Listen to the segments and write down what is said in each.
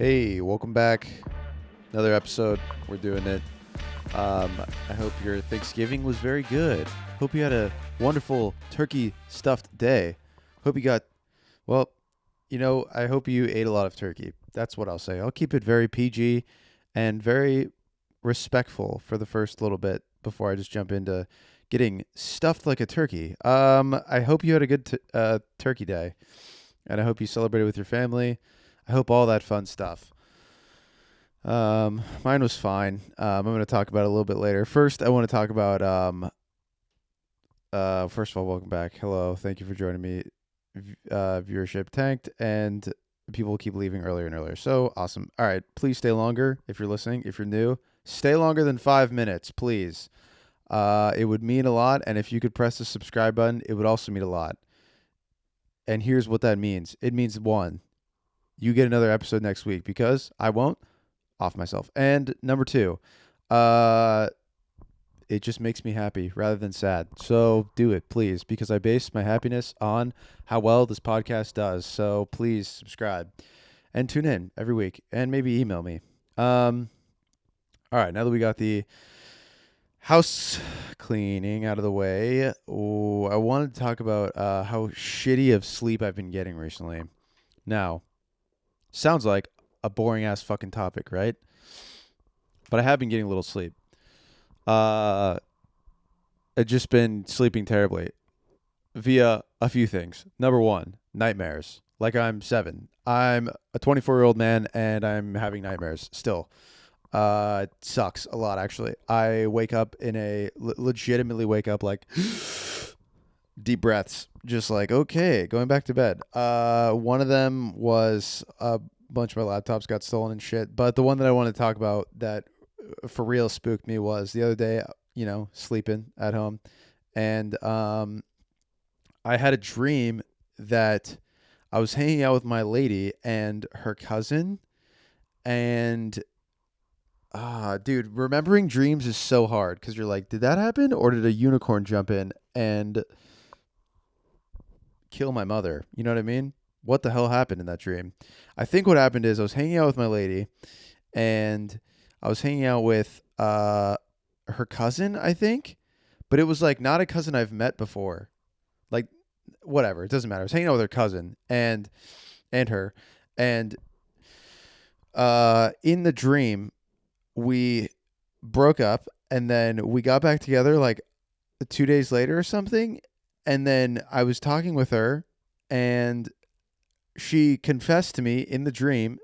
Hey, welcome back. Another episode. We're doing it. I hope your Thanksgiving was very good. Hope you had a wonderful turkey stuffed day. Hope you got, well, I hope you ate a lot of turkey. That's what I'll say. I'll keep it very PG and very respectful for the first little bit before I just jump into getting stuffed like a turkey. I hope you had a good turkey day, and I hope you celebrated with your family. I hope all that fun stuff. Mine was fine. I'm going to talk about it a little bit later. First, I want to talk about, first of all, welcome back. Hello. Thank you for joining me. Viewership tanked and people keep leaving earlier and earlier. So awesome. All right. Please stay longer if you're listening. If you're new, stay longer than 5 minutes, please. It would mean a lot. And if you could press the subscribe button, it would also mean a lot. And here's what that means. It means one, you get another episode next week because I won't. Off myself. And number two, it just makes me happy rather than sad. So do it, please, because I base my happiness on how well this podcast does. So please subscribe and tune in every week and maybe email me. All right, now that we got the house cleaning out of the way, I wanted to talk about how shitty of sleep I've been getting recently. Now, sounds like a boring ass fucking topic, right? But I have been getting a little sleep. I've just been sleeping terribly via a few things. Number one, nightmares. Like I'm 7. I'm a 24-year-old man and I'm having nightmares still. It sucks a lot, actually. I wake up legitimately wake up like deep breaths, just like, okay, going back to bed. One of them was a bunch of my laptops got stolen and shit. But the one that I want to talk about that for real spooked me was the other day, sleeping at home. And I had a dream that I was hanging out with my lady and her cousin. And dude, remembering dreams is so hard because you're like, did that happen? Or did a unicorn jump in and kill my mother? You know what I mean? What the hell happened in that dream? I think what happened is I was hanging out with my lady and I was hanging out with her cousin, I think, but it was like not a cousin I've met before. Like whatever, it doesn't matter. I was hanging out with her cousin and her and in the dream we broke up and then we got back together like 2 days later or something, and then I was talking with her and she confessed to me in the dream.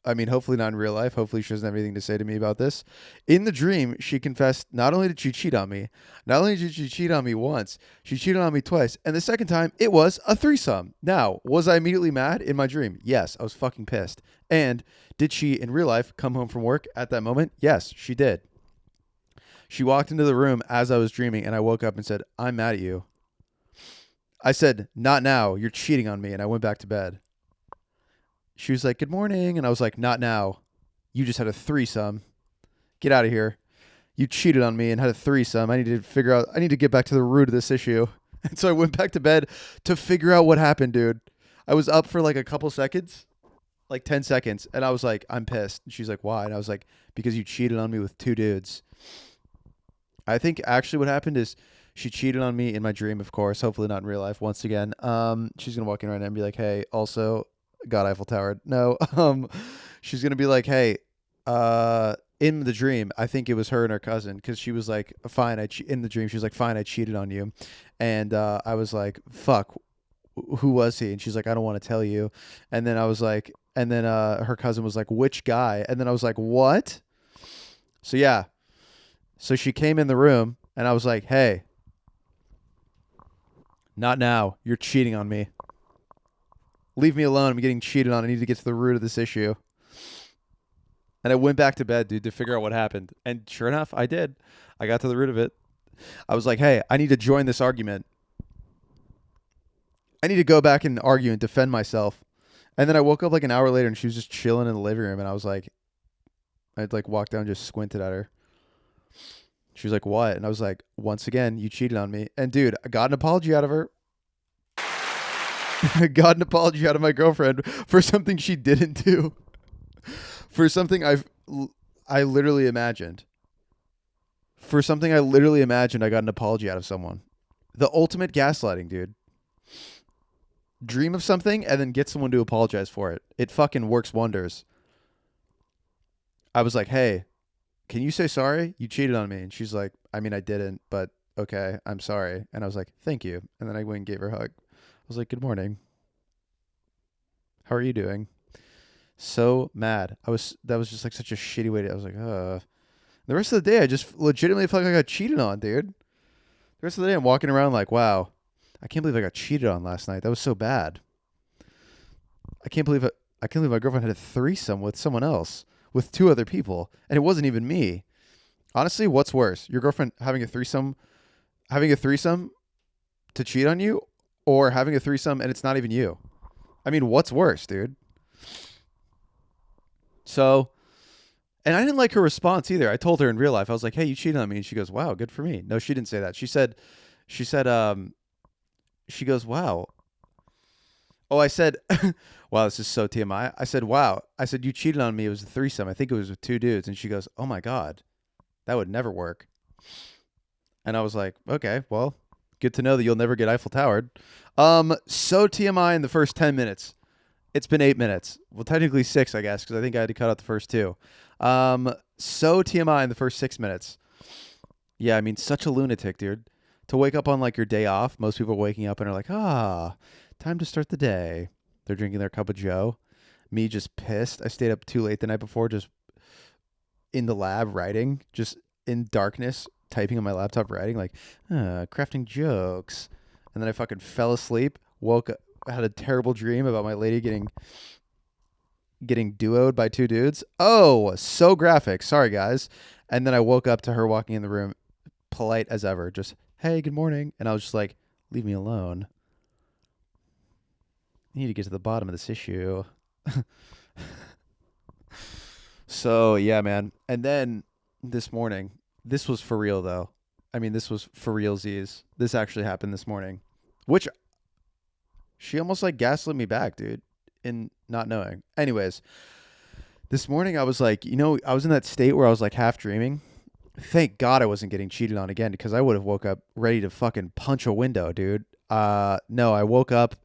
I mean, hopefully not in real life. Hopefully she doesn't have anything to say to me about this. In the dream, she confessed not only did she cheat on me, not only did she cheat on me once, she cheated on me twice. And the second time, it was a threesome. Now, was I immediately mad in my dream? Yes, I was fucking pissed. And did she, in real life, come home from work at that moment? Yes, she did. She walked into the room as I was dreaming, and I woke up and said, I'm mad at you. I said, not now. You're cheating on me. And I went back to bed. She was like, good morning. And I was like, not now. You just had a threesome. Get out of here. You cheated on me and had a threesome. I need to get back to the root of this issue. And so I went back to bed to figure out what happened, dude. I was up for like a couple seconds, like 10 seconds. And I was like, I'm pissed. And she's like, why? And I was like, because you cheated on me with 2 dudes. I think actually what happened is she cheated on me in my dream, of course, hopefully not in real life. Once again, she's going to walk in right now and be like, hey, also, God, Eiffel Tower. No, she's gonna be like, hey, in the dream, I think it was her and her cousin, because she was like, fine, in the dream, she was like, fine, I cheated on you, and I was like, fuck, who was he? And she's like, I don't want to tell you, and then I was like, and then her cousin was like, which guy? And then I was like, what? So yeah, so she came in the room, and I was like, hey, not now, you're cheating on me. Leave me alone. I'm getting cheated on. I need to get to the root of this issue. And I went back to bed, dude, to figure out what happened. And sure enough, I did. I got to the root of it. I was like, hey, I need to join this argument. I need to go back and argue and defend myself. And then I woke up like an hour later and she was just chilling in the living room. And I was like, I'd like walk down and just squinted at her. She was like, what? And I was like, once again, you cheated on me. And dude, I got an apology out of her. Got an apology out of my girlfriend for something she didn't do. For something I literally imagined. For something I literally imagined, I got an apology out of someone. The ultimate gaslighting, dude. Dream of something and then get someone to apologize for it. It fucking works wonders. I was like, hey, can you say sorry? You cheated on me. And she's like, I mean, I didn't, but okay, I'm sorry. And I was like, thank you. And then I went and gave her a hug. I was like, good morning. How are you doing? So mad. That was just like such a shitty way to, I was like, The rest of the day, I just legitimately felt like I got cheated on, dude. The rest of the day, I'm walking around like, wow, I can't believe I got cheated on last night. That was so bad. I can't believe it. I can't believe my girlfriend had a threesome with someone else, with two other people, and it wasn't even me. Honestly, what's worse? Your girlfriend having a threesome to cheat on you, or having a threesome and it's not even you? I mean, what's worse, dude? So, and I didn't like her response either. I told her in real life, I was like, hey, you cheated on me. And she goes, wow, good for me. No, she didn't say that. She said, she goes, wow. Oh, I said, wow, this is so TMI. I said, wow. I said, you cheated on me. It was a threesome. I think it was with two dudes. And she goes, oh my God, that would never work. And I was like, okay, well, good to know that you'll never get Eiffel Towered. So TMI in the first 10 minutes. It's been 8 minutes. Well, technically 6, I guess, because I think I had to cut out the first 2. So TMI in the first 6 minutes. Yeah, I mean, such a lunatic, dude. To wake up on like your day off, most people are waking up and are like, time to start the day. They're drinking their cup of Joe. Me just pissed. I stayed up too late the night before, just in the lab writing, just in darkness, typing on my laptop, writing like, crafting jokes. And then I fucking fell asleep, woke up, had a terrible dream about my lady getting duoed by two dudes. Oh, so graphic. Sorry, guys. And then I woke up to her walking in the room, polite as ever, just, hey, good morning. And I was just like, leave me alone. I need to get to the bottom of this issue. So, yeah, man. And then this morning, this was for real, though. I mean, this was for realsies. This actually happened this morning, which she almost like gaslit me back, dude, in not knowing. Anyways, this morning I was like, I was in that state where I was like half dreaming. Thank God I wasn't getting cheated on again, because I would have woke up ready to fucking punch a window, dude. No, I woke up.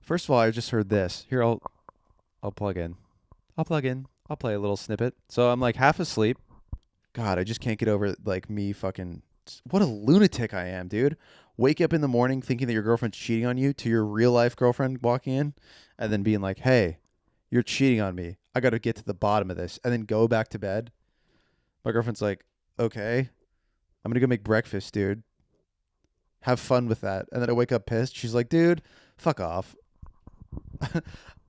First of all, I just heard this. Here, I'll plug in. I'll plug in. I'll play a little snippet. So I'm like half asleep. God, I just can't get over like me fucking. What a lunatic I am, dude. Wake up in the morning thinking that your girlfriend's cheating on you, to your real life girlfriend walking in and then being like, hey, you're cheating on me. I got to get to the bottom of this, and then go back to bed. My girlfriend's like, okay, I'm going to go make breakfast, dude. Have fun with that. And then I wake up pissed. She's like, dude, fuck off.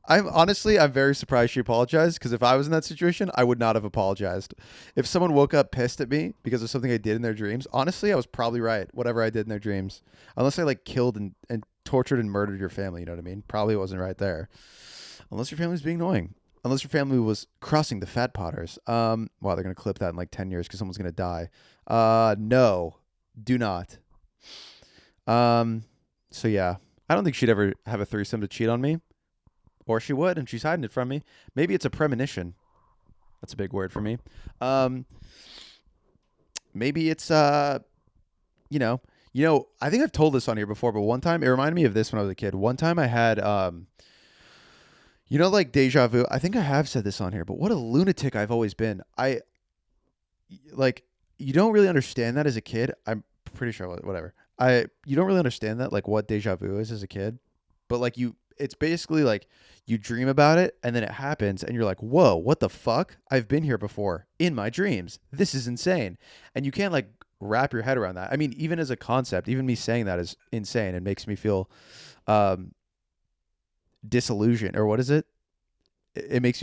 I'm very surprised she apologized, because if I was in that situation, I would not have apologized. If someone woke up pissed at me because of something I did in their dreams, honestly, I was probably right. Whatever I did in their dreams, unless I like killed and tortured and murdered your family, you know what I mean? Probably wasn't right there. Unless your family's being annoying. Unless your family was crossing the fat potters. Wow, they're gonna clip that in like 10 years because someone's gonna die. No, do not. So yeah, I don't think she'd ever have a threesome to cheat on me. Or she would, and she's hiding it from me. Maybe it's a premonition. That's a big word for me. Maybe it's I think I've told this on here before, but one time it reminded me of this when I was a kid. One time I had like deja vu. I think I have said this on here, but what a lunatic I've always been. You don't really understand that as a kid. I'm pretty sure, whatever. You don't really understand that, like what deja vu is as a kid, but like it's basically like you dream about it and then it happens and you're like, whoa, what the fuck? I've been here before in my dreams. This is insane. And you can't like wrap your head around that. I mean, even as a concept, even me saying that is insane. It makes me feel disillusioned, or what is it? It makes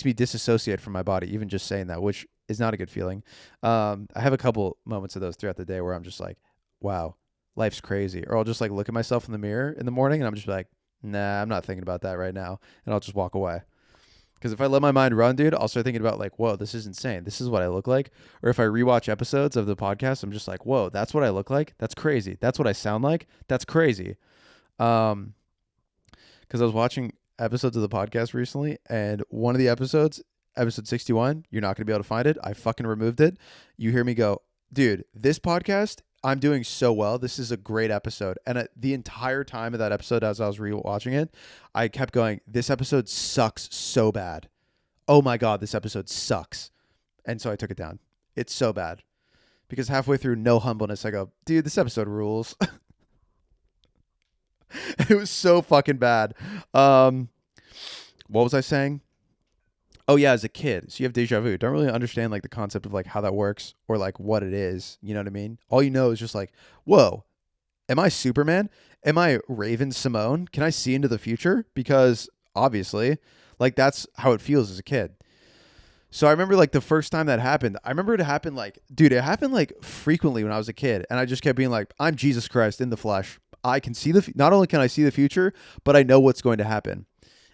me disassociate from my body, even just saying that, which is not a good feeling. I have a couple moments of those throughout the day where I'm just like, wow, life's crazy. Or I'll just like look at myself in the mirror in the morning and I'm just like, nah, I'm not thinking about that right now. And I'll just walk away. Because if I let my mind run, dude, I'll start thinking about like, whoa, this is insane. This is what I look like. Or if I rewatch episodes of the podcast, I'm just like, whoa, that's what I look like. That's crazy. That's what I sound like. That's crazy. Because I was watching episodes of the podcast recently, and one of the episodes, episode 61. You're not going to be able to find it. I fucking removed it. You hear me go, dude, this podcast, I'm doing so well. This is a great episode. And the entire time of that episode, as I was rewatching it, I kept going, this episode sucks so bad. Oh my God, this episode sucks. And so I took it down. It's so bad. Because halfway through, no humbleness, I go, dude, this episode rules. It was so fucking bad. What was I saying? Oh yeah, as a kid, so you have deja vu. Don't really understand like the concept of like how that works or like what it is. You know what I mean? All you know is just like, whoa, am I Superman? Am I Raven Simone? Can I see into the future? Because obviously, like that's how it feels as a kid. So I remember like the first time that happened, I remember it happened like, dude, it happened like frequently when I was a kid. And I just kept being like, I'm Jesus Christ in the flesh. I can see not only can I see the future, but I know what's going to happen.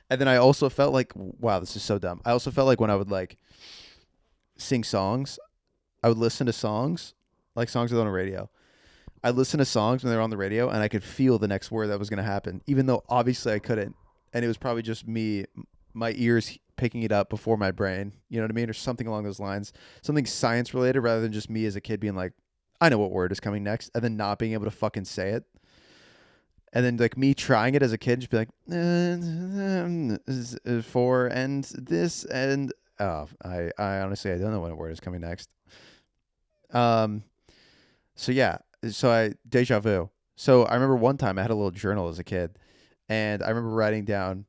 And then I also felt like, wow, this is so dumb. I also felt like when I would like sing songs, I would listen to songs, like songs that are on the radio. I'd listen to songs when they were on the radio and I could feel the next word that was going to happen, even though obviously I couldn't. And it was probably just me, my ears picking it up before my brain, you know what I mean? Or something along those lines, something science related rather than just me as a kid being like, I know what word is coming next, and then not being able to fucking say it. And then like me trying it as a kid, just be like, for and this and I honestly I don't know what word is coming next. Um, so yeah, so I deja vu. So I remember one time I had a little journal as a kid, and I remember writing down.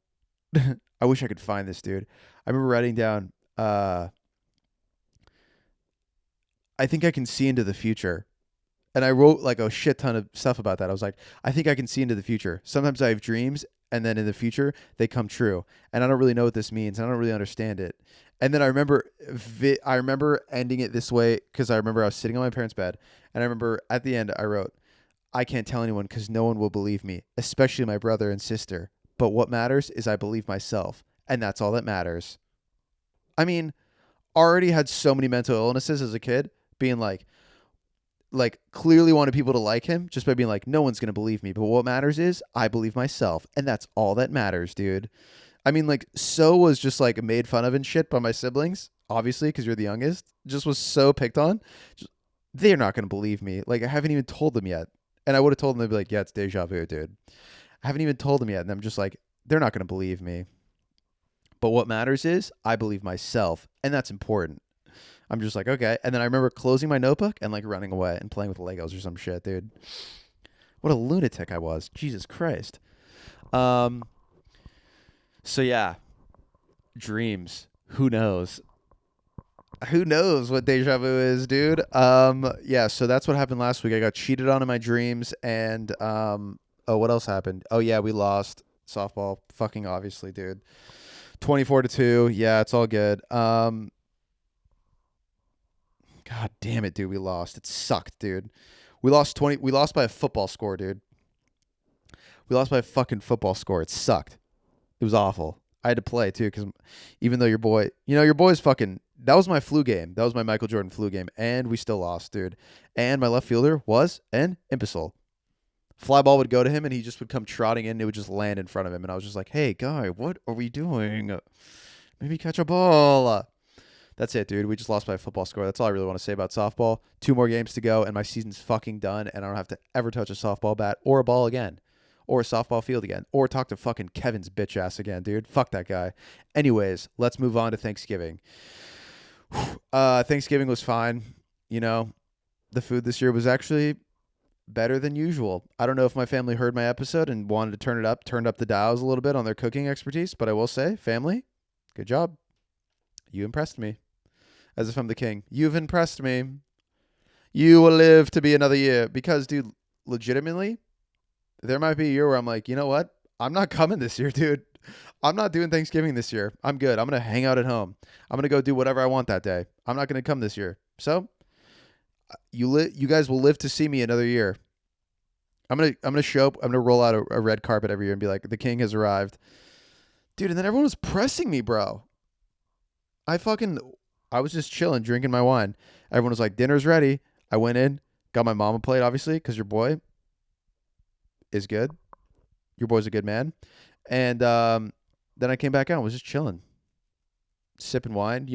I wish I could find this, dude. I remember writing down. I think I can see into the future. And I wrote like a shit ton of stuff about that. I was like, I think I can see into the future. Sometimes I have dreams and then in the future they come true. And I don't really know what this means. I don't really understand it. And then I remember ending it this way because I remember I was sitting on my parents' bed and I remember at the end I wrote, I can't tell anyone because no one will believe me, especially my brother and sister. But what matters is I believe myself. And that's all that matters. I mean, already had so many mental illnesses as a kid, being like clearly wanted people to like him just by being like, no one's going to believe me. But what matters is I believe myself. And that's all that matters, dude. I mean, like, so was just like made fun of and shit by my siblings, obviously, because you're the youngest. Just was so picked on. Just, they're not going to believe me. Like, I haven't even told them yet. And I would have told them, they'd be like, yeah, it's deja vu, dude. I haven't even told them yet. And I'm just like, they're not going to believe me. But what matters is I believe myself. And that's important. I'm just like, okay. And then I remember closing my notebook and like running away and playing with Legos or some shit, dude. What a lunatic I was. Jesus Christ. Um, so yeah, dreams. Who knows? Who knows what deja vu is, dude? Yeah, so that's what happened last week. I got cheated on in my dreams and oh, what else happened? Oh yeah, we lost softball. Fucking obviously, dude. 24-2. Yeah, it's all good. God damn it, dude. We lost. It sucked, dude. We lost 20. We lost by a football score, dude. We lost by a fucking football score. It sucked. It was awful. I had to play, too, because even though your boy's fucking, that was my flu game. That was my Michael Jordan flu game. And we still lost, dude. And my left fielder was an imbecile. Fly ball would go to him and he just would come trotting in and it would just land in front of him. And I was just like, hey, guy, what are we doing? Maybe catch a ball. That's it, dude. We just lost by a football score. That's all I really want to say about softball. 2 more games to go, and my season's fucking done, and I don't have to ever touch a softball bat or a ball again, or a softball field again, or talk to fucking Kevin's bitch ass again, dude. Fuck that guy. Anyways, let's move on to Thanksgiving. Thanksgiving was fine. You know, the food this year was actually better than usual. I don't know if my family heard my episode and wanted to turned up the dials a little bit on their cooking expertise, but I will say, family, good job. You impressed me. As if I'm the king. You've impressed me. You will live to be another year. Because, dude, legitimately, there might be a year where I'm like, you know what? I'm not coming this year, dude. I'm not doing Thanksgiving this year. I'm good. I'm going to hang out at home. I'm going to go do whatever I want that day. I'm not going to come this year. So, you guys will live to see me another year. I'm gonna show up. I'm gonna roll out a red carpet every year and be like, the king has arrived. Dude, and then everyone was pressing me, bro. I was just chilling, drinking my wine. Everyone was like, dinner's ready. I went in, got my mom a plate, obviously, because your boy is good. Your boy's a good man. And then I came back out and was just chilling. sipping wine,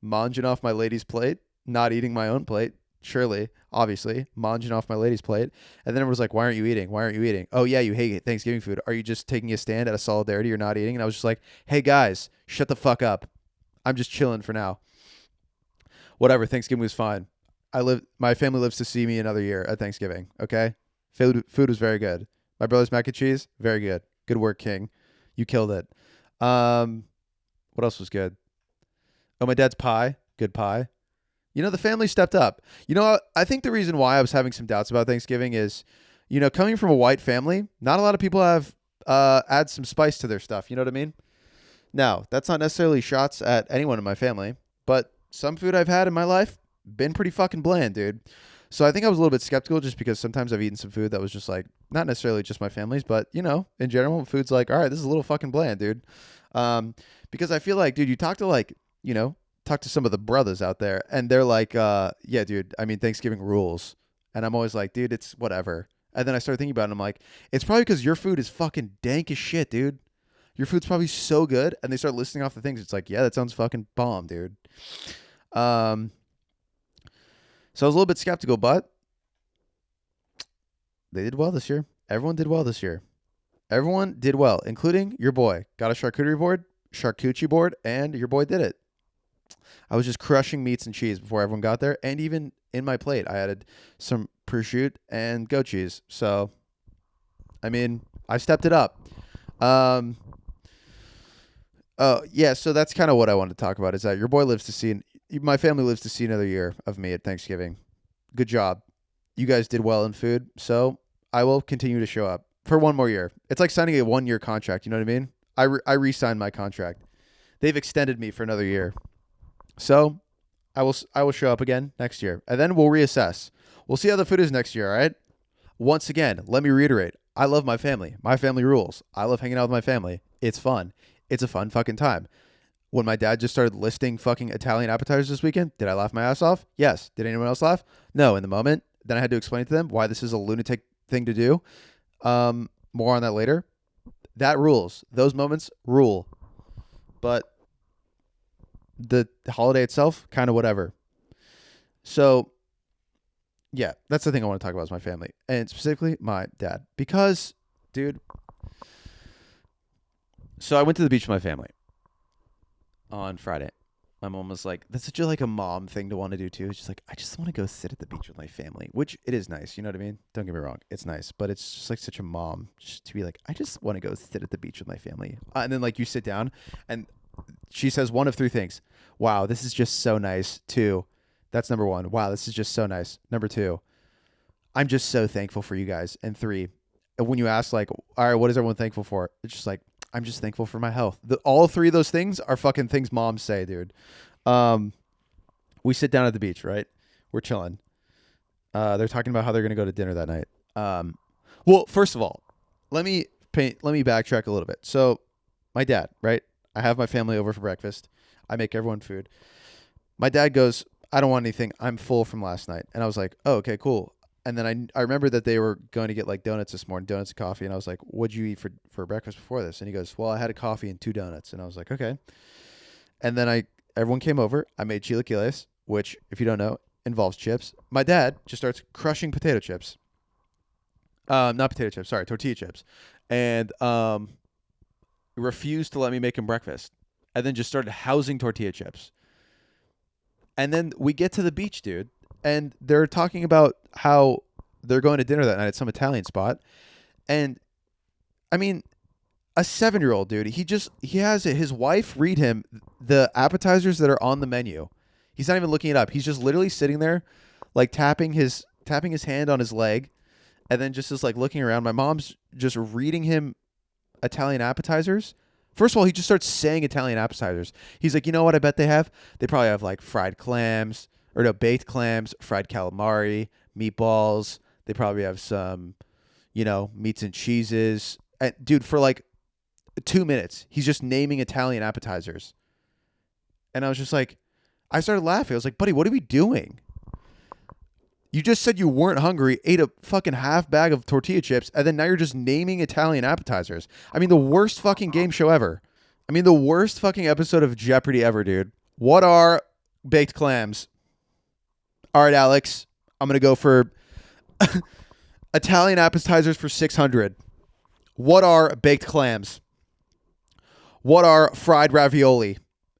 manging off my lady's plate, not eating my own plate. Surely, obviously, manging off my lady's plate. And then everyone's like, why aren't you eating? Why aren't you eating? Oh, yeah, you hate Thanksgiving food. Are you just taking a stand out of solidarity? You're not eating? And I was just like, hey, guys, shut the fuck up. I'm just chilling for now. Whatever, Thanksgiving was fine. My family lives to see me another year at Thanksgiving, okay? Food was very good. My brother's mac and cheese, very good. Good work, King. You killed it. What else was good? Oh, my dad's pie, good pie. The family stepped up. I think the reason why I was having some doubts about Thanksgiving is, coming from a white family, not a lot of people have add some spice to their stuff. You know what I mean? Now, that's not necessarily shots at anyone in my family, but some food I've had in my life been pretty fucking bland, dude. So I think I was a little bit skeptical just because sometimes I've eaten some food that was just like, not necessarily just my family's, but, in general, food's like, all right, this is a little fucking bland, dude. Because I feel like, dude, you talk to some of the brothers out there and they're like, yeah, dude, I mean, Thanksgiving rules. And I'm always like, dude, it's whatever. And then I started thinking about it and I'm like, it's probably because your food is fucking dank as shit, dude. Your food's probably so good. And they start listing off the things. It's like, yeah, that sounds fucking bomb, dude. So I was a little bit skeptical, but they did well this year. Everyone did well this year. Everyone did well, including your boy. Got a charcuterie board, and your boy did it. I was just crushing meats and cheese before everyone got there, and even in my plate, I added some prosciutto and goat cheese. So, I mean, I stepped it up. Yeah, so that's kind of what I wanted to talk about, is that your boy my family lives to see another year of me at Thanksgiving. Good job. You guys did well in food, so I will continue to show up for one more year. It's like signing a 1-year contract, you know what I mean? I re-signed my contract. They've extended me for another year. So I will show up again next year, and then we'll reassess. We'll see how the food is next year, all right? Once again, let me reiterate. I love my family. My family rules. I love hanging out with my family. It's fun. It's a fun fucking time. When my dad just started listing fucking Italian appetizers this weekend, did I laugh my ass off? Yes. Did anyone else laugh? No, in the moment. Then I had to explain to them why this is a lunatic thing to do. More on that later. That rules. Those moments rule. But the holiday itself, kind of whatever. So, yeah, that's the thing I want to talk about is my family. And specifically my dad. Because, dude, so I went to the beach with my family on Friday. My mom was like, that's such a mom thing to want to do too. She's like, I just want to go sit at the beach with my family, which it is nice. You know what I mean? Don't get me wrong. It's nice, but it's just like such a mom just to be like, I just want to go sit at the beach with my family. And then like you sit down and she says one of 3 things. Wow, this is just so nice. 2, that's number 1. Wow, this is just so nice. Number 2, I'm just so thankful for you guys. And 3, when you ask like, all right, what is everyone thankful for? It's just like, I'm just thankful for my health. All 3 of those things are fucking things moms say, dude. We sit down at the beach, right? We're chilling. They're talking about how they're going to go to dinner that night. Well, first of all, let me backtrack a little bit. So my dad, right? I have my family over for breakfast. I make everyone food. My dad goes, I don't want anything. I'm full from last night. And I was like, oh, okay, cool. And then I remember that they were going to get like donuts this morning, donuts and coffee. And I was like, what'd you eat for breakfast before this? And he goes, well, I had a coffee and 2 donuts. And I was like, okay. And then everyone came over. I made chilaquiles, which, if you don't know, involves chips. My dad just starts crushing potato chips. Not potato chips, sorry, tortilla chips. And refused to let me make him breakfast. And then just started housing tortilla chips. And then we get to the beach, dude. And they're talking about how they're going to dinner that night at some Italian spot. And I mean, a 7-year-old dude, he has his wife read him the appetizers that are on the menu. He's not even looking it up. He's just literally sitting there, like tapping his hand on his leg, and then just is like looking around. My mom's just reading him Italian appetizers. First of all, he just starts saying Italian appetizers. He's like, you know what I bet they have? They probably have like fried clams, or no, baked clams, fried calamari, meatballs. They probably have some, meats and cheeses. And dude, for like 2 minutes, he's just naming Italian appetizers. And I was just like, I started laughing. I was like, buddy, what are we doing? You just said you weren't hungry, ate a fucking half bag of tortilla chips, and then now you're just naming Italian appetizers. I mean, the worst fucking game show ever. I mean, the worst fucking episode of Jeopardy ever, dude. What are baked clams? All right, Alex. I'm gonna go for Italian appetizers for 600. What are baked clams? What are fried ravioli?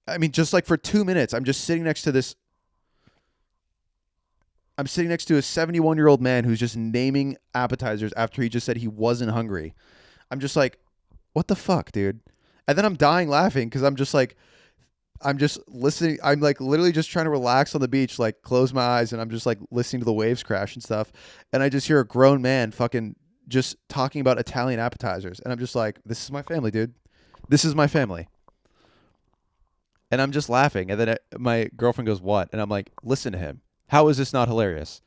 I mean, just like for 2 minutes, I'm just sitting next to this. I'm sitting next to a 71-year-old man who's just naming appetizers after he just said he wasn't hungry. I'm just like, what the fuck, dude? And then I'm dying laughing because I'm just listening. I'm like literally just trying to relax on the beach, like close my eyes, and I'm just like listening to the waves crash and stuff. And I just hear a grown man fucking just talking about Italian appetizers. And I'm just like, this is my family, dude. This is my family. And I'm just laughing. And then my girlfriend goes, what? And I'm like, listen to him. How is this not hilarious?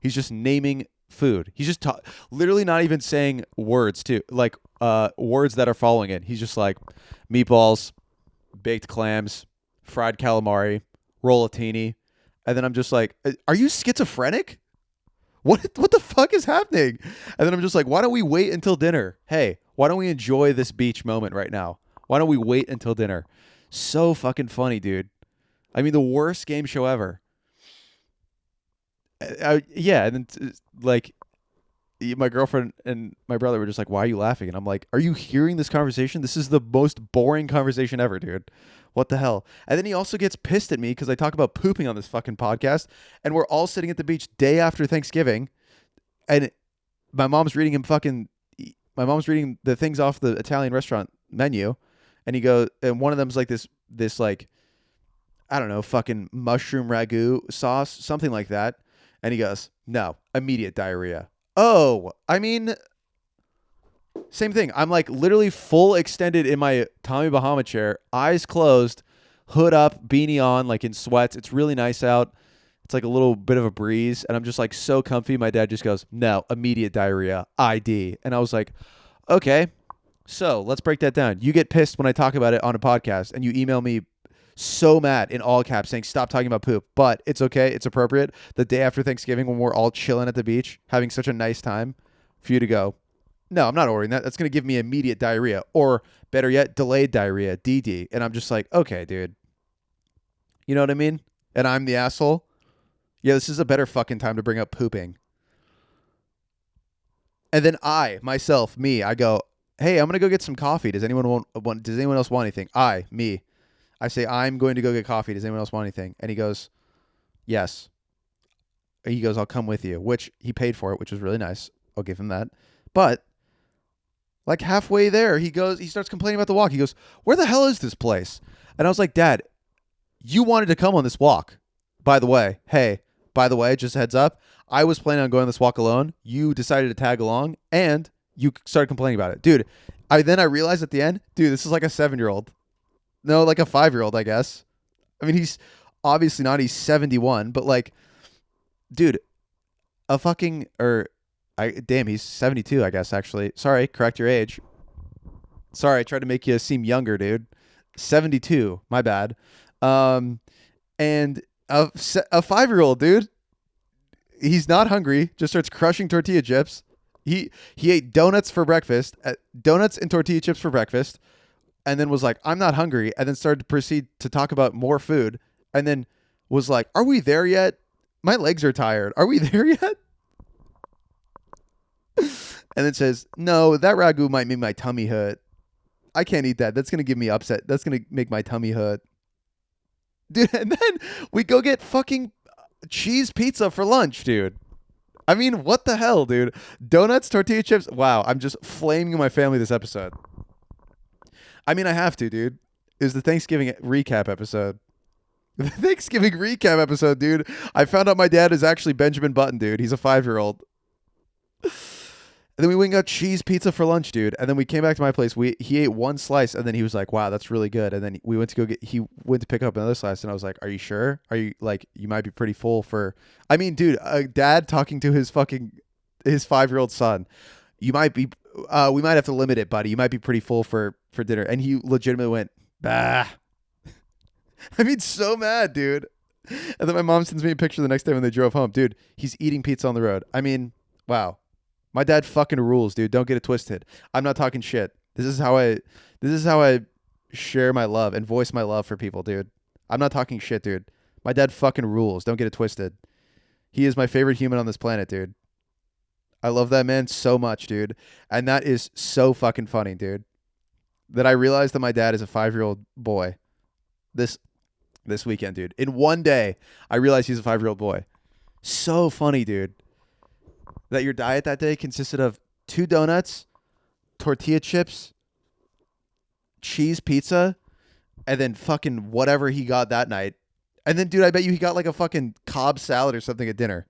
He's just naming food. He's just literally not even saying words too, like words that are following it. He's just like meatballs, baked clams, fried calamari, rollatini. And then I'm just like, are you schizophrenic? What the fuck is happening? And then I'm just like, why don't we wait until dinner? Hey, why don't we enjoy this beach moment right now? Why don't we wait until dinner? So fucking funny, dude. I mean, the worst game show ever. Yeah, and then like my girlfriend and my brother were just like, "Why are you laughing?" And I'm like, "Are you hearing this conversation? This is the most boring conversation ever, dude. What the hell?" And then he also gets pissed at me because I talk about pooping on this fucking podcast, and we're all sitting at the beach day after Thanksgiving, and my mom's reading the things off the Italian restaurant menu, and he goes, and one of them's like this like, I don't know, fucking mushroom ragu sauce, something like that. And he goes, no, immediate diarrhea. Oh, I mean, same thing. I'm like literally full extended in my Tommy Bahama chair, eyes closed, hood up, beanie on, like in sweats. It's really nice out. It's like a little bit of a breeze. And I'm just like so comfy. My dad just goes, no, immediate diarrhea, ID. And I was like, okay, so let's break that down. You get pissed when I talk about it on a podcast and you email me so mad in all caps saying stop talking about poop, but it's okay, it's appropriate the day after Thanksgiving when we're all chilling at the beach having such a nice time for you to go, no, I'm not ordering that. That's going to give me immediate diarrhea, or better yet, delayed diarrhea, DD. And I'm just like, okay, dude, you know what I mean? And I'm the asshole. Yeah, this is a better fucking time to bring up pooping. And then I go, hey, I'm going to go get some coffee. Does anyone else want anything? I say, I'm going to go get coffee. Does anyone else want anything? And he goes, yes. He goes, I'll come with you, which he paid for it, which was really nice. I'll give him that. But like halfway there, he starts complaining about the walk. He goes, where the hell is this place? And I was like, Dad, you wanted to come on this walk. By the way, just a heads up, I was planning on going on this walk alone. You decided to tag along and you started complaining about it. Dude, I realized at the end, dude, this is like a 7-year-old. No, like a 5-year-old, I guess. I mean, he's obviously not. He's 71, but like, dude, he's 72, I guess, actually. Sorry, correct your age. Sorry, I tried to make you seem younger, dude. 72, my bad. And a 5-year-old, dude, he's not hungry, just starts crushing tortilla chips. He ate donuts and tortilla chips for breakfast. And then was like, I'm not hungry. And then started to proceed to talk about more food. And then was like, are we there yet? My legs are tired. Are we there yet? And then says, no, that ragu might make my tummy hurt. I can't eat that. That's going to give me upset. That's going to make my tummy hurt. Dude, and then we go get fucking cheese pizza for lunch, dude. I mean, what the hell, dude? Donuts, tortilla chips. Wow, I'm just flaming my family this episode. I mean, I have to, dude. It was the Thanksgiving recap episode. The Thanksgiving recap episode, dude. I found out my dad is actually Benjamin Button, dude. He's a 5-year-old. And then we went and got cheese pizza for lunch, dude. And then we came back to my place. He ate one slice, and then he was like, wow, that's really good. And then he went to pick up another slice, and I was like, are you sure? Are you, like, you might be pretty full for... I mean, dude, a dad talking to his 5-year-old son. We might have to limit it, buddy. You might be pretty full for dinner. And he legitimately went, bah. I mean, so mad, dude. And then my mom sends me a picture the next day when they drove home. Dude, he's eating pizza on the road. I mean, wow. My dad fucking rules, dude. Don't get it twisted. I'm not talking shit. This is how I share my love and voice my love for people, dude. I'm not talking shit, dude. My dad fucking rules. Don't get it twisted. He is my favorite human on this planet, dude. I love that man so much, dude. And that is so fucking funny, dude. That I realized that my dad is a 5-year-old boy this weekend, dude. In one day, I realized he's a 5-year-old boy. So funny, dude. That your diet that day consisted of 2 donuts, tortilla chips, cheese pizza, and then fucking whatever he got that night. And then, dude, I bet you he got like a fucking Cobb salad or something at dinner.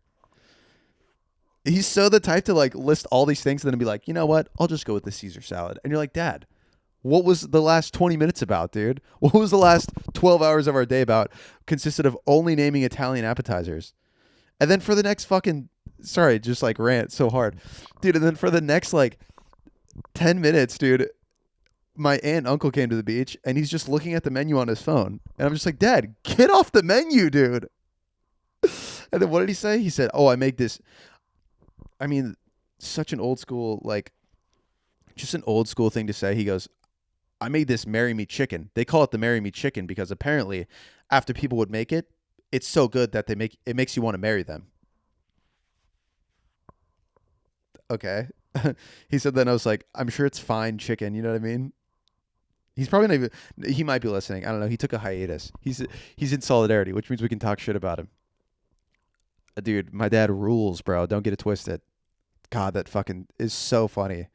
He's so the type to like list all these things and then be like, you know what? I'll just go with the Caesar salad. And you're like, Dad, what was the last 20 minutes about, dude? What was the last 12 hours of our day about? Consisted of only naming Italian appetizers. And then for the next fucking, sorry, just like rant so hard. Dude, and then for the next like 10 minutes, dude, my aunt and uncle came to the beach and he's just looking at the menu on his phone. And I'm just like, Dad, get off the menu, dude. And then what did he say? He said, oh, I make this. I mean, such an old school, like, just an old school thing to say. He goes, I made this marry me chicken. They call it the marry me chicken because apparently after people would make it, it's so good that it makes you want to marry them. Okay. He said that and I was like, I'm sure it's fine chicken. You know what I mean? He's probably not even, he might be listening. I don't know. He took a hiatus. He's in solidarity, which means we can talk shit about him. Dude, my dad rules, bro. Don't get it twisted. God, that fucking is so funny.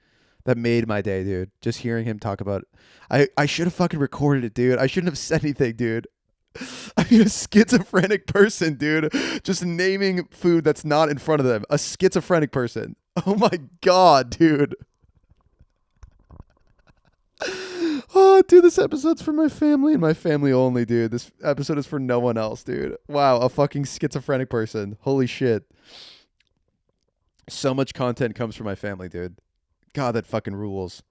That made my day, dude. Just hearing him talk about it. I should have fucking recorded it, dude. I shouldn't have said anything, dude. I mean, a schizophrenic person, dude. Just naming food that's not in front of them. A schizophrenic person. Oh my God, dude. Oh, dude, this episode's for my family and my family only, dude. This episode is for no one else, dude. Wow, a fucking schizophrenic person. Holy shit. So much content comes from my family, dude. God, that fucking rules.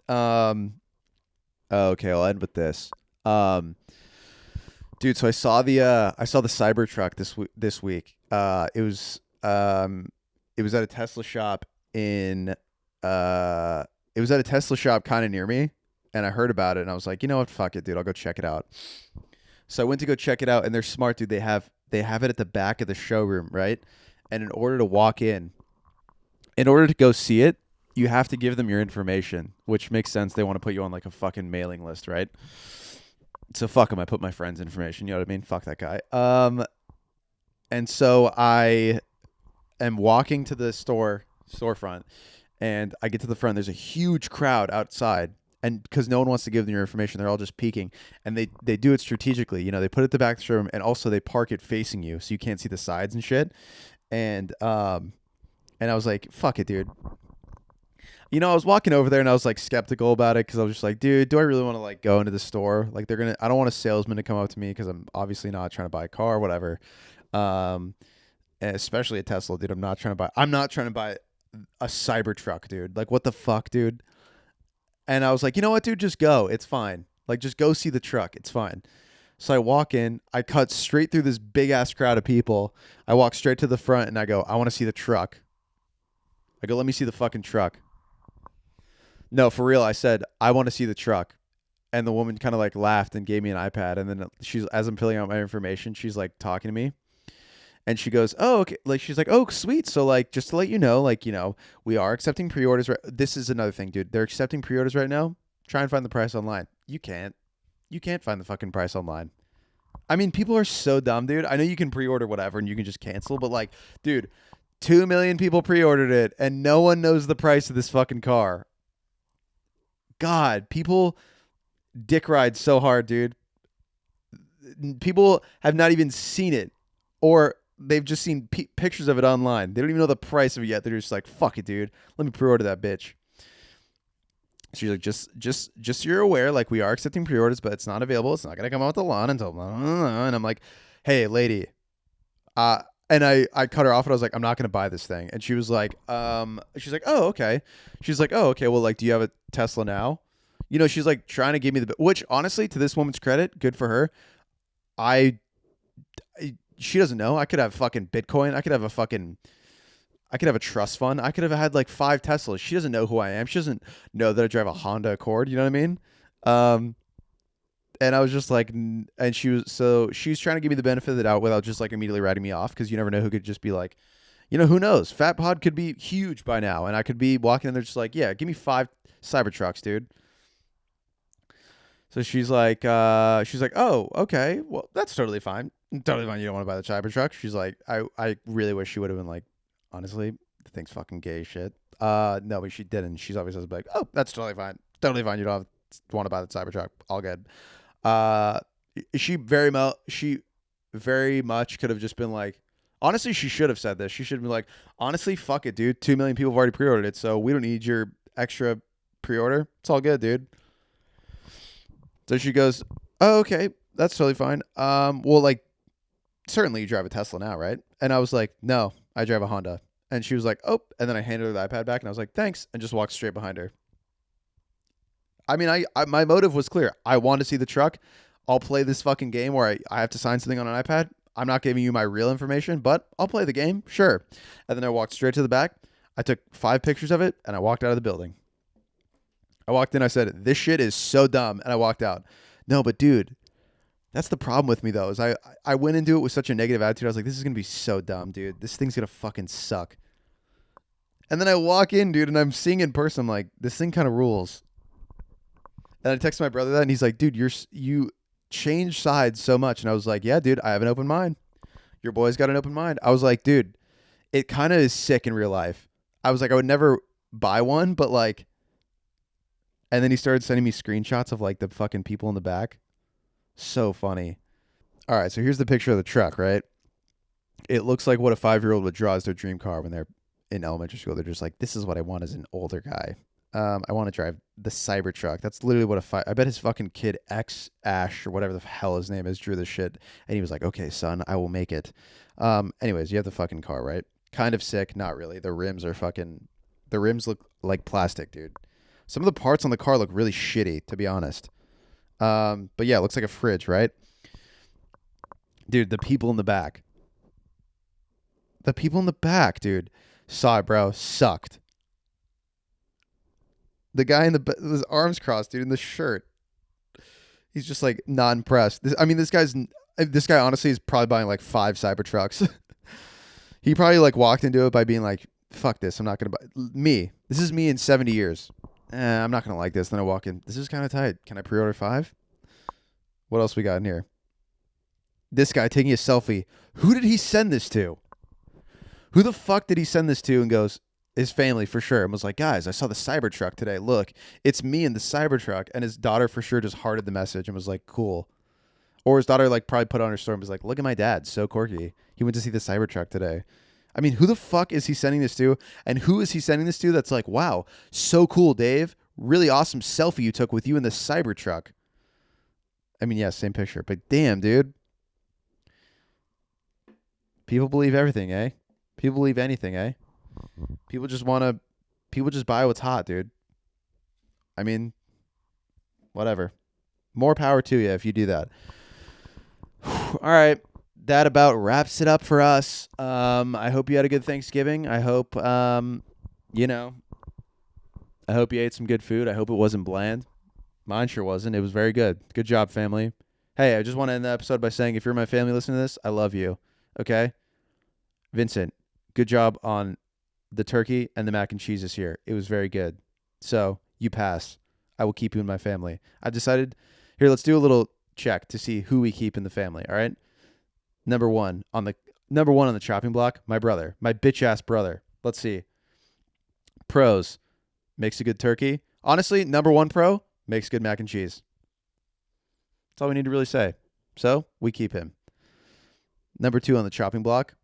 Okay, I'll end with this. Dude, so I saw the cybertruck this week. It was at a Tesla shop it was at a Tesla shop kind of near me, and I heard about it, and I was like, you know what, fuck it, dude, I'll go check it out. So I went to go check it out, and they're smart, dude. They have it at the back of the showroom, right? And in order to walk in order to go see it, you have to give them your information, which makes sense. They want to put you on like a fucking mailing list, right? So fuck them. I put my friend's information. You know what I mean? Fuck that guy. And so I am walking to the storefront, and I get to the front. There's a huge crowd outside, and because no one wants to give them your information, they're all just peeking. And they do it strategically. You know, they put it at the back of the showroom, and also they park it facing you, so you can't see the sides and shit. And I was like, fuck it, dude. You know, I was walking over there and I was like skeptical about it because I was just like, dude, do I really want to like go into the store? Like I don't want a salesman to come up to me because I'm obviously not trying to buy a car or whatever. And especially a Tesla, dude. I'm not trying to buy a cybertruck, dude. Like, what the fuck, dude? And I was like, you know what, dude, just go. It's fine. Like, just go see the truck. It's fine. So I walk in, I cut straight through this big ass crowd of people. I walk straight to the front and I go, I want to see the truck. I go, let me see the fucking truck. No, for real. I said, I want to see the truck. And the woman kind of like laughed and gave me an iPad. And then as I'm filling out my information, she's like talking to me. And she goes, oh, okay. Like, she's like, oh, sweet. So like, just to let you know, like, you know, we are accepting pre-orders. This is another thing, dude. They're accepting pre-orders right now. Try and find the price online. You can't find the fucking price online. I mean, people are so dumb, dude. I know you can pre-order whatever and you can just cancel, but like, dude, 2 million people pre-ordered it and no one knows the price of this fucking car. God, people dick ride so hard, dude. People have not even seen it, or they've just seen pictures of it online. They don't even know the price of it yet. They're just like, fuck it, dude. Let me pre-order that bitch. She's like, just so you're aware, like, we are accepting pre-orders, but it's not available. It's not going to come out the lawn until, and I'm like, hey, lady. And I cut her off and I was like, I'm not going to buy this thing. And she was like, she's like, oh, okay. She's like, oh, okay. Well, like, do you have a Tesla now? You know, she's like trying to give me which honestly, to this woman's credit, good for her. She doesn't know. I could have fucking Bitcoin. I could have a trust fund. I could have had like 5 Teslas. She doesn't know who I am. She doesn't know that I drive a Honda Accord. You know what I mean? Um, and I was just like, and she's trying to give me the benefit of the doubt without just like immediately writing me off because you never know who could just be like, who knows? Fat Pod could be huge by now, and I could be walking in there just like, yeah, give me 5 Cybertrucks, dude. So she's like, oh, okay, well, that's totally fine. Totally fine. You don't want to buy the Cybertruck. She's like, I really wish she would have been like, honestly, the thing's fucking gay as shit. No, but she didn't. She's obviously like, oh, that's totally fine. Totally fine. You don't want to buy the Cybertruck. All good. Uh, she very much could have just been like, honestly, she should have said this. She should have been like, honestly, fuck it, dude. 2 million people have already pre-ordered it, so we don't need your extra pre-order. It's all good, dude. So she goes, oh, okay, that's totally fine. Well, like, certainly you drive a Tesla now, right? And I was like, no, I drive a Honda. And she was like, oh, and then I handed her the iPad back, and I was like, thanks, and just walked straight behind her. I mean, I my motive was clear. I want to see the truck. I'll play this fucking game where I have to sign something on an iPad. I'm not giving you my real information, but I'll play the game, sure. And then I walked straight to the back. I took 5 pictures of it, and I walked out of the building. I walked in, I said, this shit is so dumb, and I walked out. No, but dude, that's the problem with me, though, is I went into it with such a negative attitude. I was like, this is going to be so dumb, dude. This thing's going to fucking suck. And then I walk in, dude, and I'm seeing in person, I'm like, this thing kind of rules. And I text my brother that, and he's like, dude, you change sides so much. And I was like, yeah, dude, I have an open mind. Your boy's got an open mind. I was like, dude, it kind of is sick in real life. I was like, I would never buy one, but like, and then he started sending me screenshots of like the fucking people in the back. So funny. All right, so here's the picture of the truck, right? It looks like what a 5-year-old would draw as their dream car when they're in elementary school. They're just like, this is what I want as an older guy. I want to drive the Cybertruck. That's literally what I bet his fucking kid X Ash or whatever the hell his name is drew this shit, and he was like, "Okay, son, I will make it." Anyways, you have the fucking car, right? Kind of sick, not really. The rims look like plastic, dude. Some of the parts on the car look really shitty, to be honest. But yeah, it looks like a fridge, right? Dude, the people in the back. The people in the back, dude. Saw it, bro. Sucked. The guy with his arms crossed, dude, in the shirt. He's just like not impressed. This guy honestly is probably buying like 5 Cybertrucks. He probably like walked into it by being like, "Fuck this, I'm not gonna buy me. This is me in 70 years. I'm not gonna like this." Then I walk in. This is kind of tight. Can I pre-order 5? What else we got in here? This guy taking a selfie. Who did he send this to? Who the fuck did he send this to? And goes, his family for sure, and was like, guys, I saw the Cybertruck today. Look, it's me in the Cybertruck. And his daughter for sure just hearted the message and was like, cool. Or his daughter like probably put on her story and was like, look at my dad, so quirky. He went to see the Cybertruck today. I mean, who the fuck is he sending this to? And who is he sending this to that's like, wow, so cool, Dave. Really awesome selfie you took with you in the Cybertruck. I mean, yeah, same picture, but damn, dude. People believe everything, eh? People believe anything, eh? People just buy what's hot, dude. I mean, whatever. More power to you if you do that. All right. That about wraps it up for us. I hope you had a good Thanksgiving. I hope, I hope you ate some good food. I hope it wasn't bland. Mine sure wasn't. It was very good. Good job, family. Hey, I just want to end the episode by saying if you're my family listening to this, I love you. Okay? Vincent, good job on the turkey and the mac and cheese this year. It was very good. So you pass. I will keep you in my family. I've decided, here, let's do a little check to see who we keep in the family. All right. Number one on the chopping block, my brother, my bitch ass brother. Let's see. Pros, makes a good turkey. Honestly, number 1 pro, makes good mac and cheese. That's all we need to really say. So we keep him. Number 2 on the chopping block,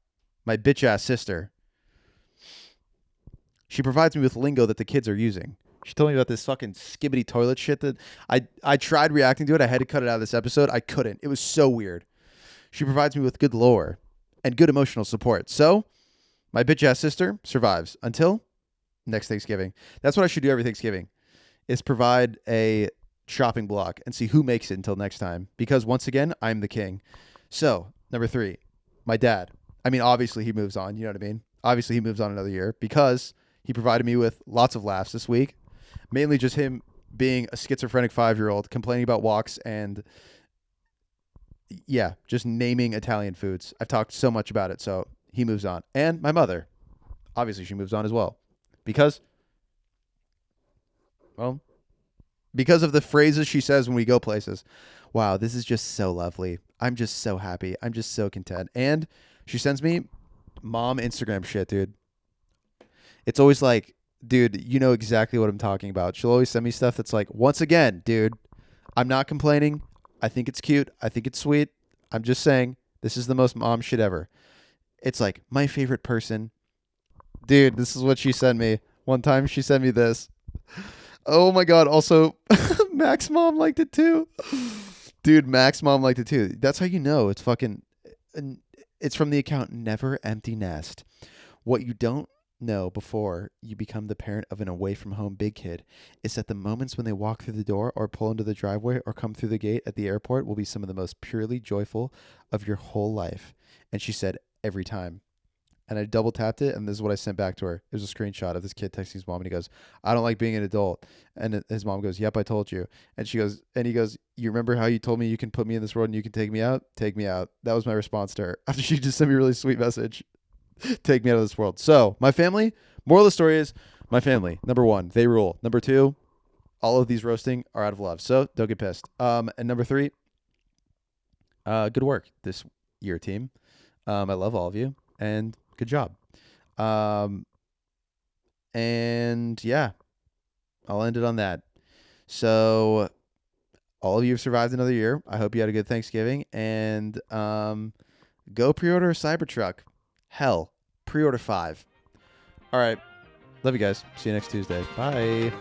my bitch ass sister. She provides me with lingo that the kids are using. She told me about this fucking skibbity toilet shit that I tried reacting to it. I had to cut it out of this episode. I couldn't. It was so weird. She provides me with good lore and good emotional support. So my bitch ass sister survives until next Thanksgiving. That's what I should do every Thanksgiving, is provide a chopping block and see who makes it until next time. Because once again, I'm the king. So number 3, my dad. I mean, obviously he moves on. You know what I mean? Obviously he moves on another year because he provided me with lots of laughs this week. Mainly just him being a schizophrenic 5-year-old complaining about walks and yeah, just naming Italian foods. I've talked so much about it, so he moves on. And my mother, obviously, she moves on as well, because well, because of the phrases she says when we go places. Wow, this is just so lovely. I'm just so happy. I'm just so content. And she sends me mom Instagram shit, dude. It's always like, dude, you know exactly what I'm talking about. She'll always send me stuff that's like, once again, dude, I'm not complaining. I think it's cute. I think it's sweet. I'm just saying, this is the most mom shit ever. It's like, my favorite person. Dude, this is what she sent me. One time she sent me this. Oh my God. Also, Mac's mom liked it too. Dude, Mac's mom liked it too. That's how you know it's fucking. It's from the account Never Empty Nest. What you don't know before you become the parent of an away from home big kid is that the moments when they walk through the door or pull into the driveway or come through the gate at the airport will be some of the most purely joyful of your whole life. And she said, every time. And I double tapped it, and this is what I sent back to her. It was a screenshot of this kid texting his mom, and he goes, "I don't like being an adult." And his mom goes, "Yep, I told you." And she goes, and he goes, "You remember how you told me you can put me in this world and you can take me out? Take me out." That was my response to her after she just sent me a really sweet message. Take me out of this world. So my family. Moral of the story is, my family. Number one, they rule. Number two, all of these roasting are out of love. So don't get pissed. And number three, good work this year, team. I love all of you, and good job. And yeah, I'll end it on that. So all of you have survived another year. I hope you had a good Thanksgiving, and go pre-order a Cybertruck. Hell, pre-order 5. All right. Love you guys. See you next Tuesday. Bye.